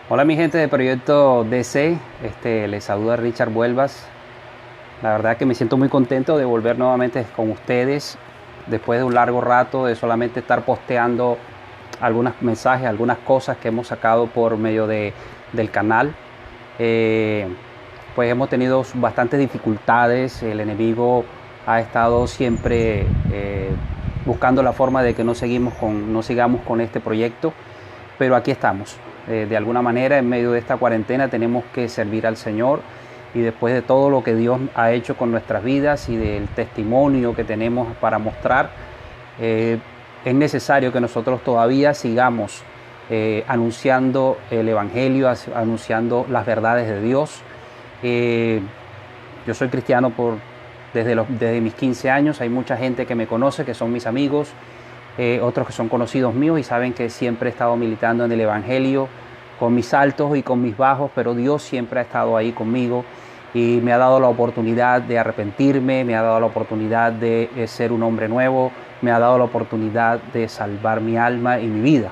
Hola mi gente de Proyecto DC, les saluda Richard Vuelvas. La verdad que me siento muy contento de volver nuevamente con ustedes después de un largo rato de solamente estar posteando algunos mensajes, algunas cosas que hemos sacado por medio del canal. Eh, pues hemos tenido bastantes dificultades, el enemigo ha estado siempre buscando la forma de que no sigamos con este proyecto, pero aquí estamos. De alguna manera, en medio de esta cuarentena, tenemos que servir al Señor, y después de todo lo que Dios ha hecho con nuestras vidas y del testimonio que tenemos para mostrar, es necesario que nosotros todavía sigamos anunciando el Evangelio, anunciando las verdades de Dios. Yo soy cristiano desde mis 15 años. Hay mucha gente que me conoce, que son mis amigos, otros que son conocidos míos y saben que siempre he estado militando en el Evangelio, con mis altos y con mis bajos, pero Dios siempre ha estado ahí conmigo y me ha dado la oportunidad de arrepentirme, me ha dado la oportunidad de ser un hombre nuevo, me ha dado la oportunidad de salvar mi alma y mi vida.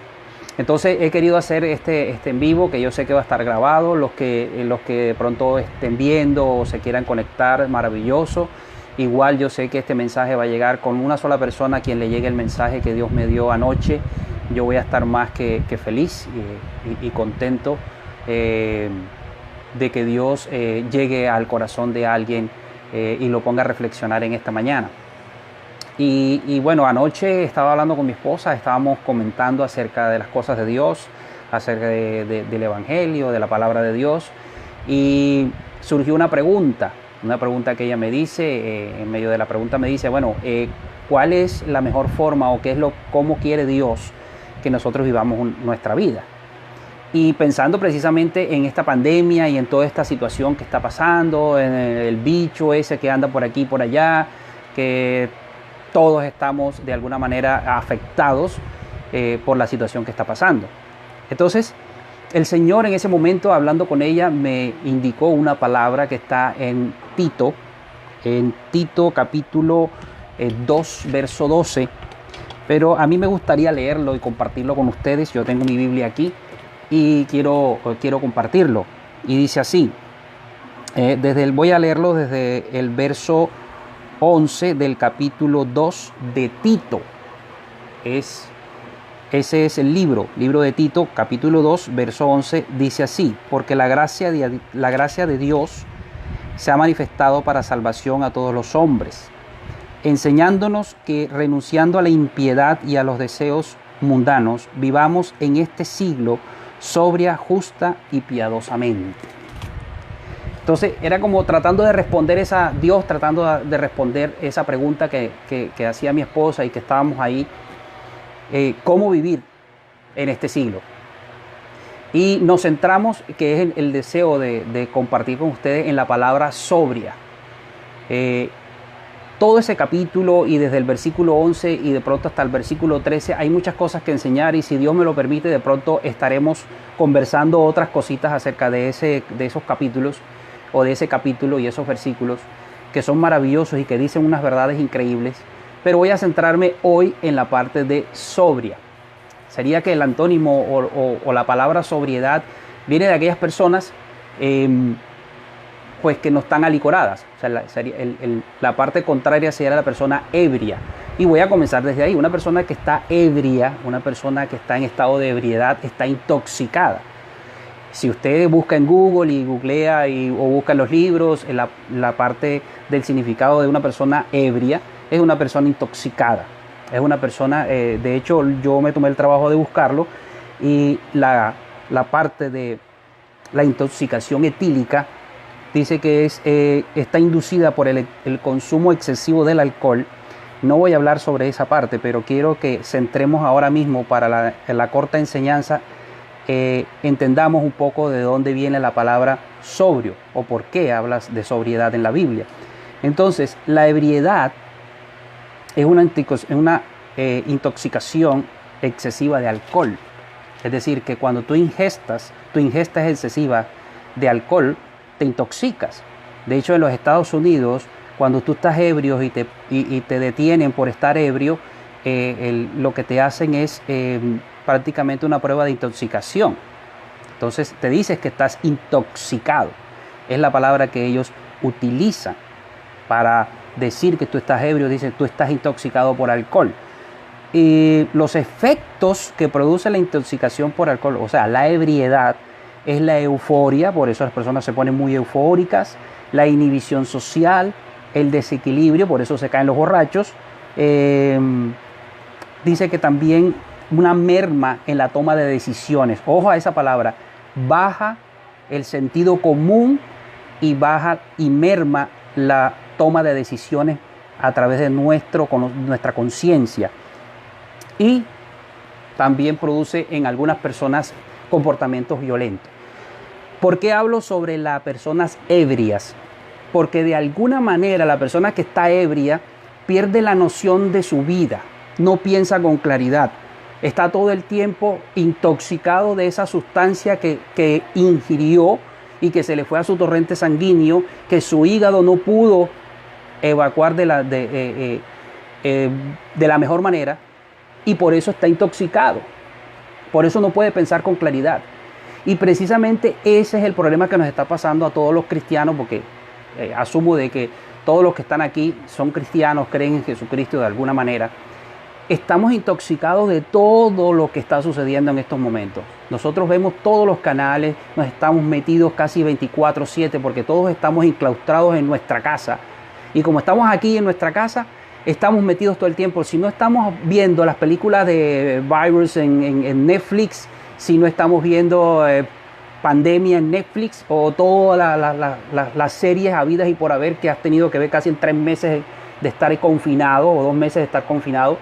Entonces he querido hacer este en vivo, que yo sé que va a estar grabado. Los que de pronto estén viendo o se quieran conectar, maravilloso. Igual yo sé que este mensaje va a llegar con una sola persona a quien le llegue el mensaje que Dios me dio anoche. Yo voy a estar más que feliz y contento de que Dios llegue al corazón de alguien y lo ponga a reflexionar en esta mañana. Y bueno, anoche estaba hablando con mi esposa, estábamos comentando acerca de las cosas de Dios, acerca del Evangelio, de la palabra de Dios, y surgió una pregunta que ella me dice. En medio de la pregunta me dice, bueno, ¿cuál es la mejor forma o cómo quiere Dios que nosotros vivamos nuestra vida? Y pensando precisamente en esta pandemia y en toda esta situación que está pasando, en el bicho ese que anda por aquí y por allá, que todos estamos de alguna manera afectados por la situación que está pasando. Entonces, el Señor en ese momento, hablando con ella, me indicó una palabra que está en Tito capítulo 2, verso 12, pero a mí me gustaría leerlo y compartirlo con ustedes. Yo tengo mi Biblia aquí y quiero compartirlo. Y dice así, voy a leerlo desde el verso 11 del capítulo 2 de Tito. Ese es el libro de Tito, capítulo 2, verso 11, dice así: porque la gracia de Dios se ha manifestado para salvación a todos los hombres, enseñándonos que, renunciando a la impiedad y a los deseos mundanos, vivamos en este siglo sobria, justa y piadosamente. Entonces era como tratando de responder esa pregunta que hacía mi esposa y que estábamos ahí, cómo vivir en este siglo. Y nos centramos, que es el deseo de compartir con ustedes, en la palabra sobria. Todo ese capítulo, y desde el versículo 11 y de pronto hasta el versículo 13, hay muchas cosas que enseñar, y si Dios me lo permite, de pronto estaremos conversando otras cositas acerca de esos capítulos, o de ese capítulo y esos versículos que son maravillosos y que dicen unas verdades increíbles. Pero voy a centrarme hoy en la parte de sobria. Sería que el antónimo o la palabra sobriedad viene de aquellas personas pues que no están alicoradas. O sea, la parte contraria sería la persona ebria. Y voy a comenzar desde ahí. Una persona que está ebria, una persona que está en estado de ebriedad, está intoxicada. Si usted busca en Google y googlea o busca en los libros, en la parte del significado de una persona ebria, es una persona intoxicada. Es una persona, de hecho yo me tomé el trabajo de buscarlo, y la parte de la intoxicación etílica dice que está inducida por el consumo excesivo del alcohol. No voy a hablar sobre esa parte, pero quiero que centremos ahora mismo, para la corta enseñanza, entendamos un poco de dónde viene la palabra sobrio, o por qué hablas de sobriedad en la Biblia. Entonces, la ebriedad es una intoxicación excesiva de alcohol. Es decir, que cuando tu ingesta excesiva de alcohol, te intoxicas. De hecho, en los Estados Unidos, cuando tú estás ebrio y te detienen por estar ebrio, lo que te hacen es prácticamente una prueba de intoxicación. Entonces te dices que estás intoxicado. Es la palabra que ellos utilizan para decir que tú estás ebrio. Dicen tú estás intoxicado por alcohol. Y los efectos que produce la intoxicación por alcohol, o sea, la ebriedad, es la euforia, por eso las personas se ponen muy eufóricas, la inhibición social, el desequilibrio, por eso se caen los borrachos. Dice que también una merma en la toma de decisiones. Ojo a esa palabra. Baja el sentido común y baja y merma la toma de decisiones a través de nuestra conciencia. Y también produce en algunas personas comportamientos violentos. ¿Por qué hablo sobre las personas ebrias? Porque de alguna manera la persona que está ebria pierde la noción de su vida, no piensa con claridad, está todo el tiempo intoxicado de esa sustancia que ingirió y que se le fue a su torrente sanguíneo, que su hígado no pudo evacuar de la mejor manera, y por eso está intoxicado, por eso no puede pensar con claridad. Y precisamente ese es el problema que nos está pasando a todos los cristianos, porque asumo de que todos los que están aquí son cristianos, creen en Jesucristo de alguna manera. Estamos intoxicados de todo lo que está sucediendo en estos momentos. Nosotros vemos todos los canales, nos estamos metidos casi 24/7 porque todos estamos enclaustrados en nuestra casa. Y como estamos aquí en nuestra casa, estamos metidos todo el tiempo. Si no estamos viendo las películas de Virus en Netflix, si no estamos viendo Pandemia en Netflix o todas las series habidas y por haber que has tenido que ver casi en 3 meses de estar confinado o 2 meses de estar confinado,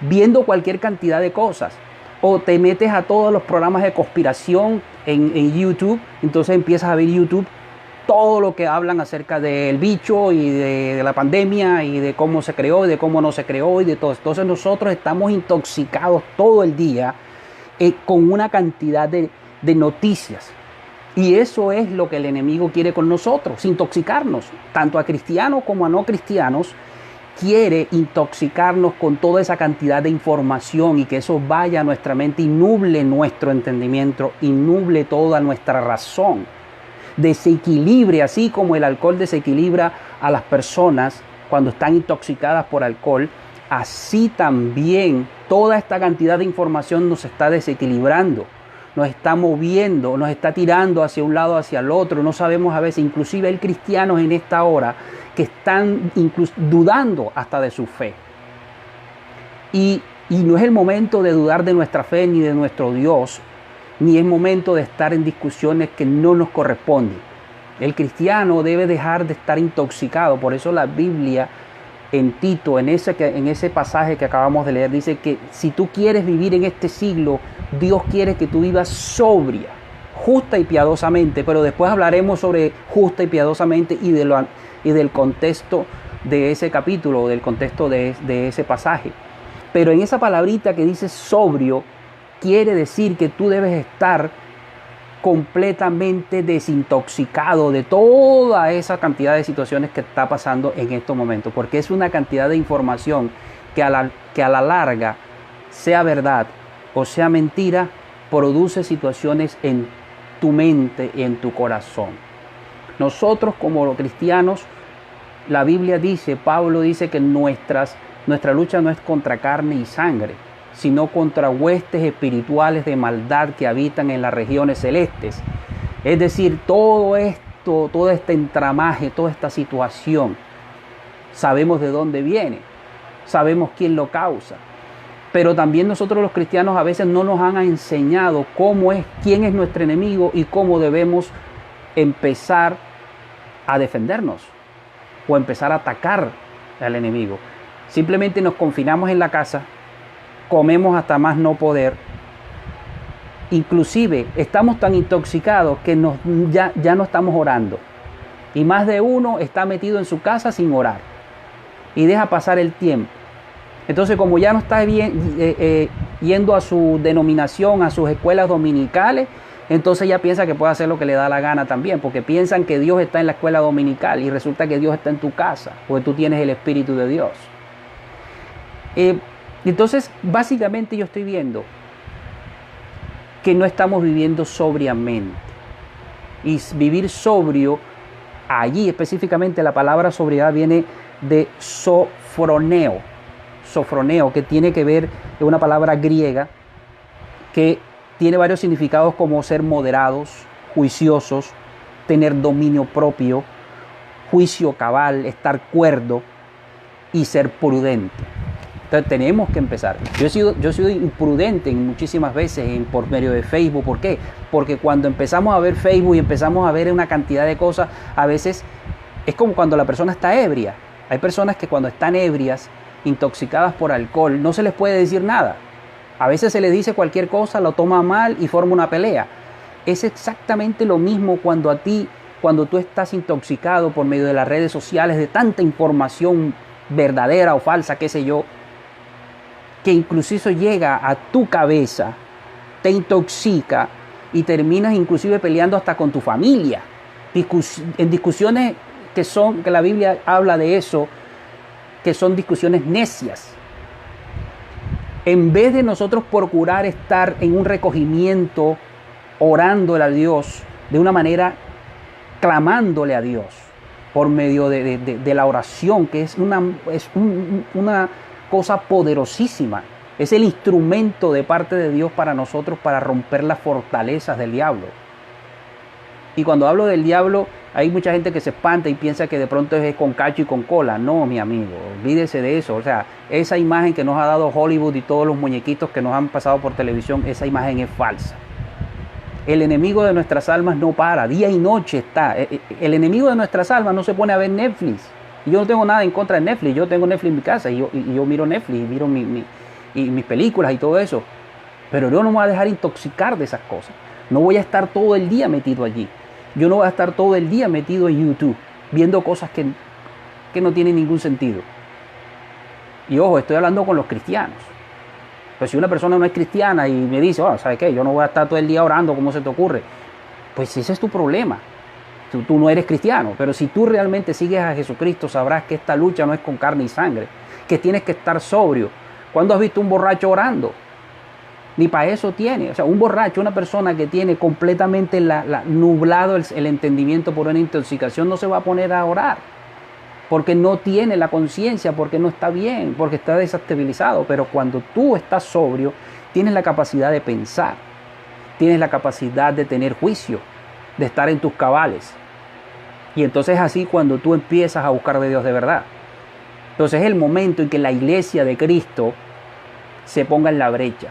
viendo cualquier cantidad de cosas. O te metes a todos los programas de conspiración en YouTube, entonces empiezas a ver YouTube, todo lo que hablan acerca del bicho y de la pandemia y de cómo se creó y de cómo no se creó y de todo. Entonces nosotros estamos intoxicados todo el día con una cantidad de noticias. Y eso es lo que el enemigo quiere con nosotros, intoxicarnos, tanto a cristianos como a no cristianos. Quiere intoxicarnos con toda esa cantidad de información y que eso vaya a nuestra mente y nuble nuestro entendimiento y nuble toda nuestra razón. Desequilibre, así como el alcohol desequilibra a las personas cuando están intoxicadas por alcohol, así también toda esta cantidad de información nos está desequilibrando, nos está moviendo, nos está tirando hacia un lado, hacia el otro. No sabemos a veces, inclusive hay cristianos en esta hora que están dudando hasta de su fe. Y no es el momento de dudar de nuestra fe ni de nuestro Dios, ni es momento de estar en discusiones que no nos corresponden. El cristiano debe dejar de estar intoxicado. Por eso la Biblia en Tito, en ese pasaje que acabamos de leer, dice que si tú quieres vivir en este siglo, Dios quiere que tú vivas sobria, justa y piadosamente. Pero después hablaremos sobre justa y piadosamente y del contexto de ese capítulo, del contexto de ese pasaje. Pero en esa palabrita que dice sobrio, quiere decir que tú debes estar completamente desintoxicado de toda esa cantidad de situaciones que está pasando en estos momentos, porque es una cantidad de información que a la larga, sea verdad o sea mentira, produce situaciones en tu mente y en tu corazón. Nosotros como cristianos, la Biblia dice, Pablo dice que nuestra lucha no es contra carne y sangre, sino contra huestes espirituales de maldad que habitan en las regiones celestes. Es decir, todo esto, todo este entramaje, toda esta situación, sabemos de dónde viene, sabemos quién lo causa. Pero también nosotros los cristianos a veces no nos han enseñado quién es nuestro enemigo y cómo debemos empezar a defendernos o empezar a atacar al enemigo. Simplemente nos confinamos en la casa, comemos hasta más no poder. Inclusive estamos tan intoxicados que ya no estamos orando. Y más de uno está metido en su casa sin orar. Y deja pasar el tiempo. Entonces, como ya no está yendo a su denominación, a sus escuelas dominicales, entonces ya piensa que puede hacer lo que le da la gana también. Porque piensan que Dios está en la escuela dominical y resulta que Dios está en tu casa. Porque tú tienes el Espíritu de Dios. Entonces, básicamente yo estoy viendo que no estamos viviendo sobriamente. Y vivir sobrio, allí específicamente la palabra sobriedad viene de sofroneo, que tiene que ver, es una palabra griega que tiene varios significados como ser moderados, juiciosos, tener dominio propio, juicio cabal, estar cuerdo y ser prudente. Entonces tenemos que empezar. Yo he sido imprudente muchísimas veces por medio de Facebook. ¿Por qué? Porque cuando empezamos a ver Facebook y empezamos a ver una cantidad de cosas, a veces es como cuando la persona está ebria. Hay personas que cuando están ebrias, intoxicadas por alcohol, no se les puede decir nada. A veces se les dice cualquier cosa, lo toma mal y forma una pelea. Es exactamente lo mismo cuando tú estás intoxicado por medio de las redes sociales, de tanta información verdadera o falsa, qué sé yo, que incluso llega a tu cabeza, te intoxica y terminas inclusive peleando hasta con tu familia. En discusiones que la Biblia habla de eso, que son discusiones necias. En vez de nosotros procurar estar en un recogimiento, orándole a Dios, de una manera clamándole a Dios, por medio de la oración, que es una cosa poderosísima. Es el instrumento de parte de Dios para nosotros para romper las fortalezas del diablo. Y cuando hablo del diablo, hay mucha gente que se espanta y piensa que de pronto es con cacho y con cola. No, mi amigo, olvídese de eso. O sea, esa imagen que nos ha dado Hollywood y todos los muñequitos que nos han pasado por televisión, esa imagen es falsa. El enemigo de nuestras almas no para, día y noche está. El enemigo de nuestras almas no se pone a ver Netflix. Y yo no tengo nada en contra de Netflix. Yo tengo Netflix en mi casa y yo miro Netflix y miro mis películas y todo eso. Pero yo no me voy a dejar intoxicar de esas cosas. No voy a estar todo el día metido allí. Yo no voy a estar todo el día metido en YouTube viendo cosas que no tienen ningún sentido. Y ojo, estoy hablando con los cristianos. Pues si una persona no es cristiana y me dice, ¿sabes qué? Yo no voy a estar todo el día orando, ¿cómo se te ocurre? Pues ese es tu problema. Tú no eres cristiano, pero si tú realmente sigues a Jesucristo, sabrás que esta lucha no es con carne y sangre, que tienes que estar sobrio. ¿Cuándo has visto un borracho orando? Ni para eso tiene. O sea, un borracho, una persona que tiene completamente nublado el entendimiento por una intoxicación, no se va a poner a orar, porque no tiene la conciencia, porque no está bien, porque está desestabilizado. Pero cuando tú estás sobrio, tienes la capacidad de pensar, tienes la capacidad de tener juicio, de estar en tus cabales. Y entonces es así cuando tú empiezas a buscar de Dios de verdad. Entonces es el momento en que la iglesia de Cristo se ponga en la brecha.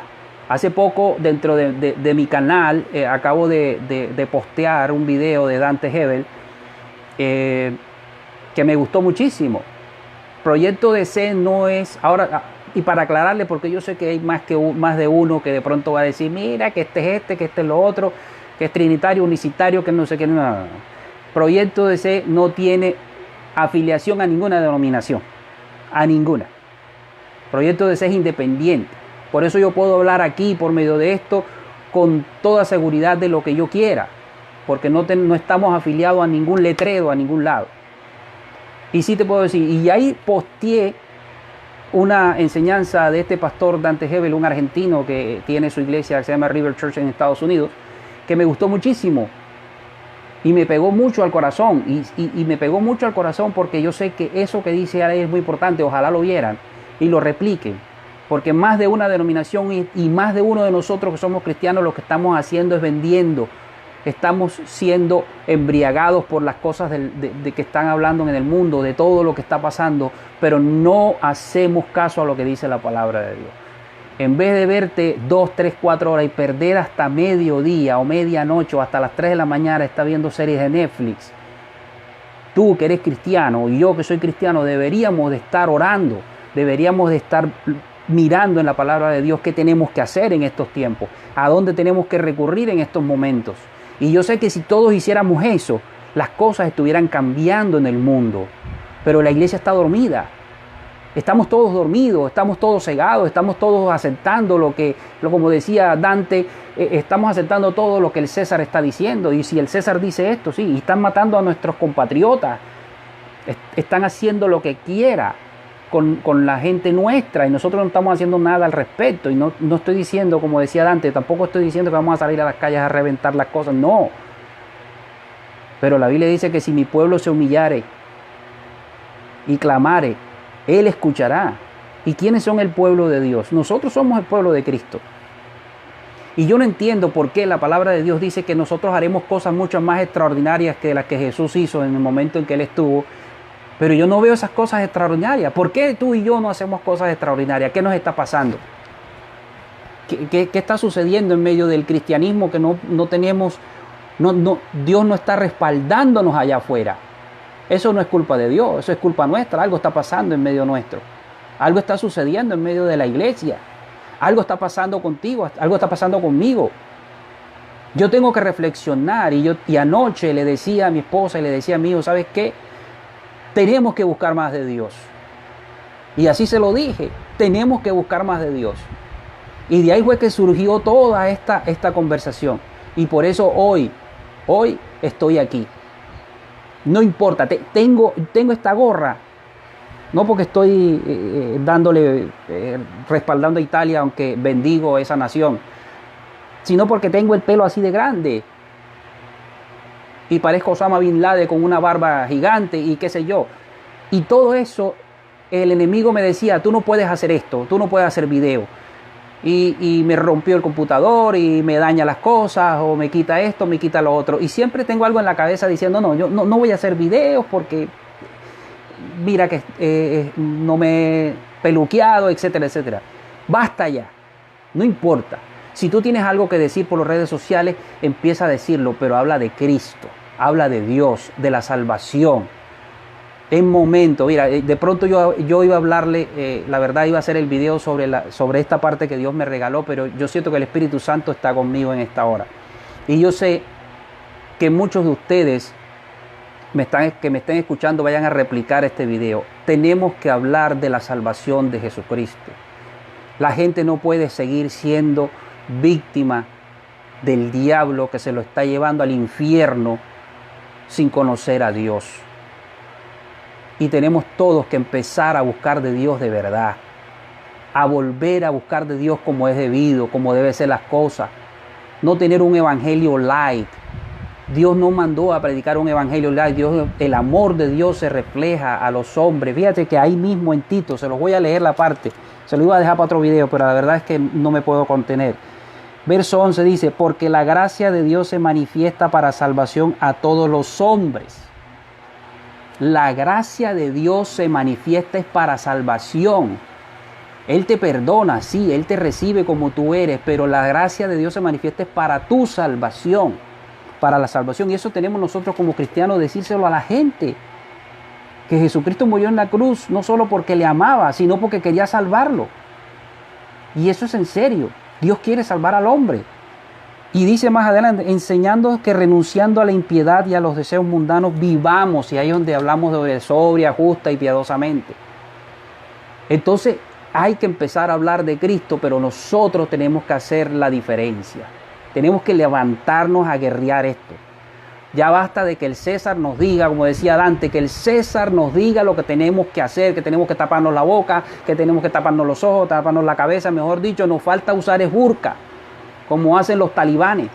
Hace poco dentro de mi canal acabo de postear un video de Dante Gebel que me gustó muchísimo. Proyecto DC no es, ahora, y para aclararle, porque yo sé que hay más de uno que de pronto va a decir, mira, que este es que este es lo otro, que es trinitario, unicitario, que no sé qué. No. Proyecto DC no tiene afiliación a ninguna denominación, a ninguna. Proyecto DC es independiente. Por eso yo puedo hablar aquí por medio de esto con toda seguridad de lo que yo quiera, porque no estamos afiliados a ningún letrero, a ningún lado. Y sí te puedo decir, y ahí posteé una enseñanza de este pastor Dante Gebel, un argentino que tiene su iglesia que se llama River Church en Estados Unidos, que me gustó muchísimo y me pegó mucho al corazón. Y me pegó mucho al corazón porque yo sé que eso que dice ahí es muy importante. Ojalá lo vieran y lo repliquen. Porque más de una denominación y más de uno de nosotros que somos cristianos, lo que estamos haciendo es vendiendo. Estamos siendo embriagados por las cosas de que están hablando en el mundo, de todo lo que está pasando, pero no hacemos caso a lo que dice la palabra de Dios. En vez de verte 2, 3, 4 horas y perder hasta mediodía o medianoche o hasta las 3 de la mañana está viendo series de Netflix, tú que eres cristiano y yo que soy cristiano deberíamos de estar orando, deberíamos de estar mirando en la palabra de Dios qué tenemos que hacer en estos tiempos, a dónde tenemos que recurrir en estos momentos. Y yo sé que si todos hiciéramos eso, las cosas estuvieran cambiando en el mundo. Pero la iglesia está dormida. Estamos todos dormidos, estamos todos cegados, estamos todos aceptando como decía Dante, estamos aceptando todo lo que el César está diciendo. Y si el César dice esto, sí, y están matando a nuestros compatriotas, están haciendo lo que quiera con la gente nuestra y nosotros no estamos haciendo nada al respecto. Y no estoy diciendo, como decía Dante, tampoco estoy diciendo que vamos a salir a las calles a reventar las cosas, no. Pero la Biblia dice que si mi pueblo se humillare y clamare, Él escuchará. ¿Y quiénes son el pueblo de Dios? Nosotros somos el pueblo de Cristo. Y yo no entiendo por qué la palabra de Dios dice que nosotros haremos cosas mucho más extraordinarias que las que Jesús hizo en el momento en que Él estuvo. Pero yo no veo esas cosas extraordinarias. ¿Por qué tú y yo no hacemos cosas extraordinarias? ¿Qué nos está pasando? ¿Qué está sucediendo en medio del cristianismo que no tenemos? Dios no está respaldándonos allá afuera. Eso no es culpa de Dios, eso es culpa nuestra. Algo está pasando en medio nuestro. Algo está sucediendo en medio de la iglesia. Algo está pasando contigo, algo está pasando conmigo. Yo tengo que reflexionar y anoche le decía a mi esposa y le decía a mi hijo, ¿sabes qué? Tenemos que buscar más de Dios. Y así se lo dije, tenemos que buscar más de Dios. Y de ahí fue que surgió toda esta conversación. Y por eso hoy estoy aquí. No importa, tengo esta gorra. No porque estoy respaldando a Italia, aunque bendigo a esa nación, sino porque tengo el pelo así de grande. Y parezco Osama Bin Laden con una barba gigante y qué sé yo. Y todo eso, el enemigo me decía, tú no puedes hacer esto, tú no puedes hacer video. Y me rompió el computador y me daña las cosas, o me quita esto, me quita lo otro. Y siempre tengo algo en la cabeza diciendo, no, yo no voy a hacer videos porque mira que no me he peluqueado, etcétera, etcétera. Basta ya, no importa. Si tú tienes algo que decir por las redes sociales, empieza a decirlo, pero habla de Cristo, habla de Dios, de la salvación. En momento, mira, de pronto yo iba a hablarle, la verdad iba a hacer el video sobre esta parte que Dios me regaló, pero yo siento que el Espíritu Santo está conmigo en esta hora. Y yo sé que muchos de ustedes que me estén escuchando vayan a replicar este video. Tenemos que hablar de la salvación de Jesucristo. La gente no puede seguir siendo víctima del diablo que se lo está llevando al infierno sin conocer a Dios. Y tenemos todos que empezar a buscar de Dios de verdad, a volver a buscar de Dios como es debido, como deben ser las cosas. No tener un evangelio light. Dios no mandó a predicar un evangelio light. El amor de Dios se refleja a los hombres. Fíjate que ahí mismo en Tito, se los voy a leer la parte, se lo iba a dejar para otro video, pero la verdad es que no me puedo contener. Verso 11 dice, porque la gracia de Dios se manifiesta para salvación a todos los hombres. La gracia de Dios se manifiesta es para salvación. Él te perdona, sí, Él te recibe como tú eres, pero la gracia de Dios se manifiesta es para tu salvación, para la salvación. Y eso tenemos nosotros como cristianos decírselo a la gente, que Jesucristo murió en la cruz no solo porque le amaba, sino porque quería salvarlo. Y eso es en serio. Dios quiere salvar al hombre. Y dice más adelante, enseñando que renunciando a la impiedad y a los deseos mundanos vivamos. Y ahí es donde hablamos de sobria, justa y piadosamente. Entonces hay que empezar a hablar de Cristo, pero nosotros tenemos que hacer la diferencia. Tenemos que levantarnos a guerrear esto. Ya basta de que el César nos diga, como decía Dante, que el César nos diga lo que tenemos que hacer, que tenemos que taparnos la boca, que tenemos que taparnos los ojos, taparnos la cabeza, mejor dicho, nos falta usar el burka, como hacen los talibanes.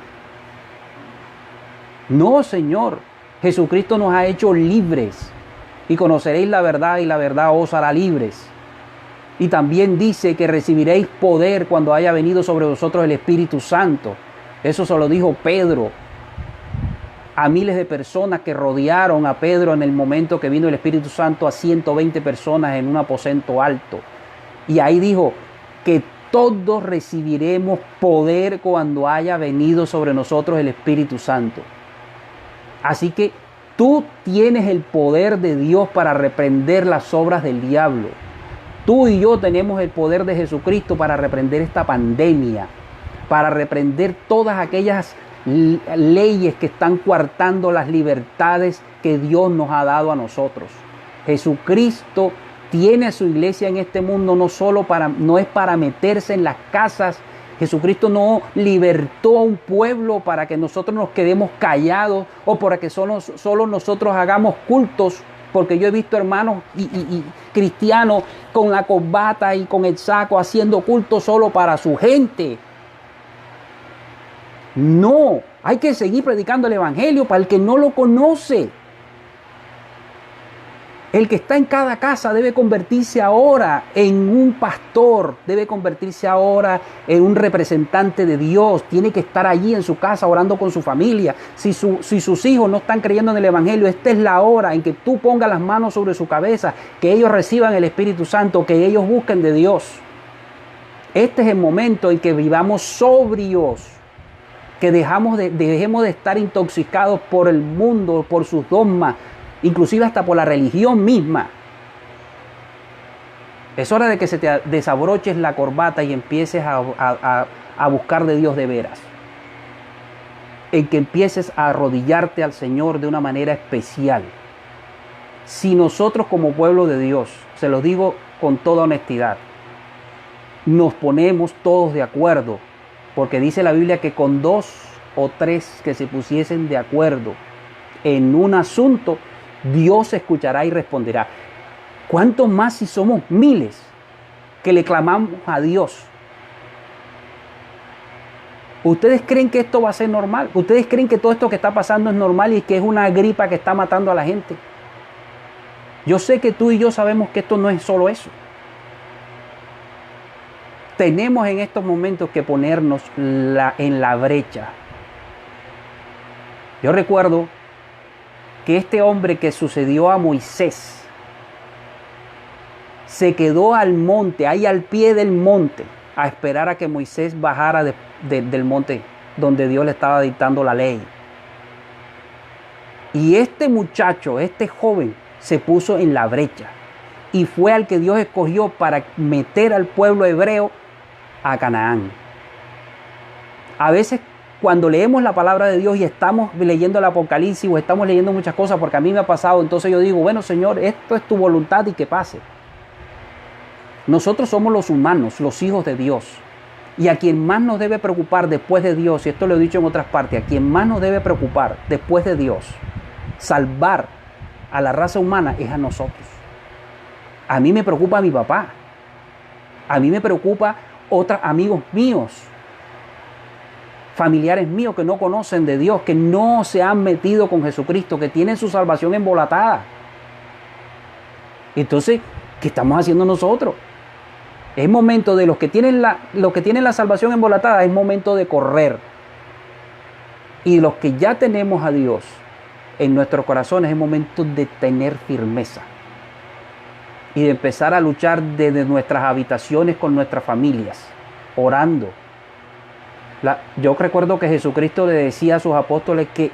No, Señor, Jesucristo nos ha hecho libres y conoceréis la verdad y la verdad os hará libres. Y también dice que recibiréis poder cuando haya venido sobre vosotros el Espíritu Santo. Eso se lo dijo Pedro a miles de personas que rodearon a Pedro en el momento que vino el Espíritu Santo, a 120 personas en un aposento alto. Y ahí dijo que todos recibiremos poder cuando haya venido sobre nosotros el Espíritu Santo. Así que tú tienes el poder de Dios para reprender las obras del diablo. Tú y yo tenemos el poder de Jesucristo para reprender esta pandemia, para reprender todas aquellas leyes que están coartando las libertades que Dios nos ha dado a nosotros. Jesucristo tiene a su iglesia en este mundo no es para meterse en las casas. Jesucristo no libertó a un pueblo para que nosotros nos quedemos callados o para que solo nosotros hagamos cultos porque yo he visto hermanos y cristianos con la corbata y con el saco haciendo culto solo para su gente. No, hay que seguir predicando el evangelio para el que no lo conoce. El que está en cada casa debe convertirse ahora en un pastor, debe convertirse ahora en un representante de Dios. Tiene que estar allí en su casa orando con su familia. Si sus hijos no están creyendo en el evangelio, esta es la hora en que tú pongas las manos sobre su cabeza, que ellos reciban el Espíritu Santo, que ellos busquen de Dios. Este es el momento en que vivamos sobrios, que dejemos de estar intoxicados por el mundo, por sus dogmas, inclusive hasta por la religión misma. Es hora de que se te desabroches la corbata y empieces a buscar de Dios de veras. En que empieces a arrodillarte al Señor de una manera especial. Si nosotros como pueblo de Dios, se lo digo con toda honestidad, nos ponemos todos de acuerdo, porque dice la Biblia que con 2 o 3 que se pusiesen de acuerdo en un asunto, Dios escuchará y responderá. ¿Cuánto más si somos miles que le clamamos a Dios? ¿Ustedes creen que esto va a ser normal? ¿Ustedes creen que todo esto que está pasando es normal y que es una gripa que está matando a la gente? Yo sé que tú y yo sabemos que esto no es solo eso. Tenemos en estos momentos que ponernos en la brecha. Yo recuerdo que este hombre que sucedió a Moisés se quedó al monte, ahí al pie del monte, a esperar a que Moisés bajara del monte donde Dios le estaba dictando la ley. Y este muchacho, este joven, se puso en la brecha y fue al que Dios escogió para meter al pueblo hebreo a Canaán. A veces cuando leemos la palabra de Dios y estamos leyendo el Apocalipsis o estamos leyendo muchas cosas, porque a mí me ha pasado, entonces yo digo, bueno Señor, esto es tu voluntad y que pase. Nosotros somos los humanos, los hijos de Dios. Y a quien más nos debe preocupar después de Dios, y esto lo he dicho en otras partes, a quien más nos debe preocupar después de Dios, salvar a la raza humana es a nosotros. A mí me preocupa mi papá. A mí me preocupa otros amigos míos, familiares míos que no conocen de Dios, que no se han metido con Jesucristo, que tienen su salvación embolatada. Entonces, ¿qué estamos haciendo nosotros? Es momento de los que tienen la salvación embolatada, es momento de correr. Y los que ya tenemos a Dios en nuestros corazones, es momento de tener firmeza. Y de empezar a luchar desde nuestras habitaciones con nuestras familias, orando. Yo recuerdo que Jesucristo le decía a sus apóstoles que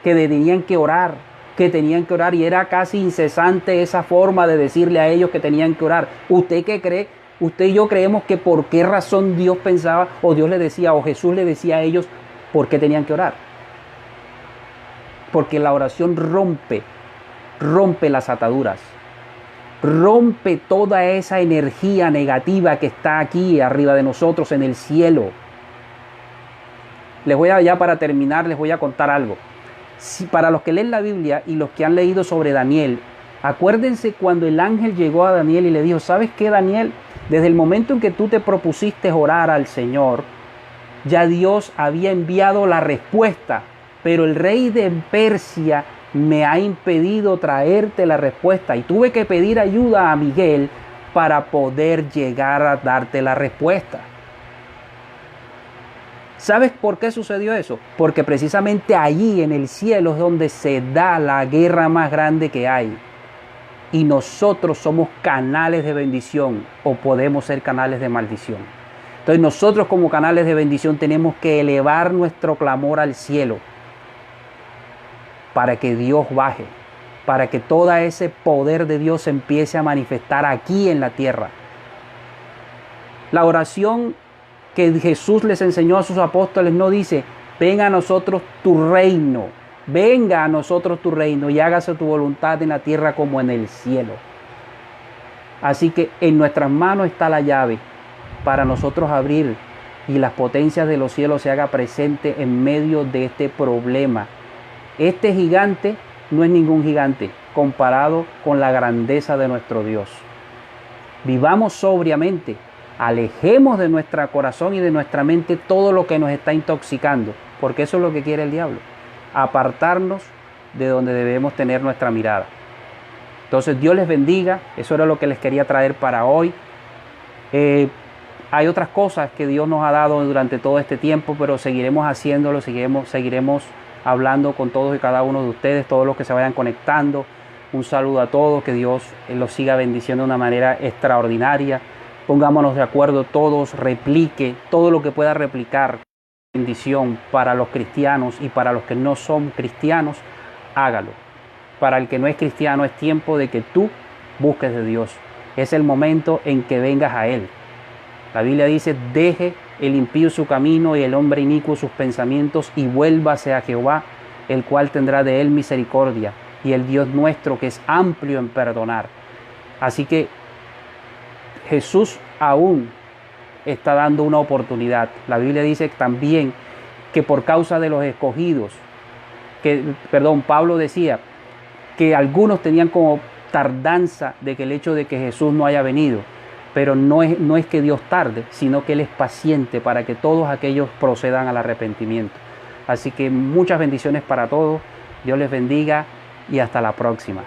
tenían que orar, y era casi incesante esa forma de decirle a ellos que tenían que orar. ¿Usted qué cree? Usted y yo creemos que por qué razón Dios pensaba, o Dios le decía, o Jesús le decía a ellos por qué tenían que orar. Porque la oración rompe las ataduras, rompe toda esa energía negativa que está aquí arriba de nosotros en el cielo. Para terminar, les voy a contar algo. Para los que leen la Biblia y los que han leído sobre Daniel, acuérdense cuando el ángel llegó a Daniel y le dijo, ¿sabes qué, Daniel? Desde el momento en que tú te propusiste orar al Señor, ya Dios había enviado la respuesta, pero el rey de Persia me ha impedido traerte la respuesta y tuve que pedir ayuda a Miguel para poder llegar a darte la respuesta. ¿Sabes por qué sucedió eso? Porque precisamente allí en el cielo es donde se da la guerra más grande que hay. Y nosotros somos canales de bendición o podemos ser canales de maldición. Entonces nosotros como canales de bendición tenemos que elevar nuestro clamor al cielo para que Dios baje, para que todo ese poder de Dios empiece a manifestar aquí en la tierra. La oración que Jesús les enseñó a sus apóstoles no dice, venga a nosotros tu reino, venga a nosotros tu reino y hágase tu voluntad en la tierra como en el cielo. Así que en nuestras manos está la llave para nosotros abrir y las potencias de los cielos se haga presente en medio de este problema. Este gigante no es ningún gigante comparado con la grandeza de nuestro Dios. Vivamos sobriamente, alejemos de nuestro corazón y de nuestra mente todo lo que nos está intoxicando, porque eso es lo que quiere el diablo, apartarnos de donde debemos tener nuestra mirada. Entonces Dios les bendiga, eso era lo que les quería traer para hoy. Hay otras cosas que Dios nos ha dado durante todo este tiempo, pero seguiremos haciéndolo, seguiremos hablando con todos y cada uno de ustedes, todos los que se vayan conectando. Un saludo a todos, que Dios los siga bendiciendo de una manera extraordinaria. Pongámonos de acuerdo todos, replique todo lo que pueda replicar. Bendición para los cristianos y para los que no son cristianos, hágalo. Para el que no es cristiano es tiempo de que tú busques de Dios. Es el momento en que vengas a Él. La Biblia dice, deje el impío su camino y el hombre inicuo sus pensamientos y vuélvase a Jehová, el cual tendrá de él misericordia, y el Dios nuestro que es amplio en perdonar. Así que Jesús aún está dando una oportunidad. La Biblia dice también que por causa de los escogidos, Pablo decía que algunos tenían como tardanza de que el hecho de que Jesús no haya venido, pero no es que Dios tarde, sino que Él es paciente para que todos aquellos procedan al arrepentimiento. Así que muchas bendiciones para todos, Dios les bendiga y hasta la próxima.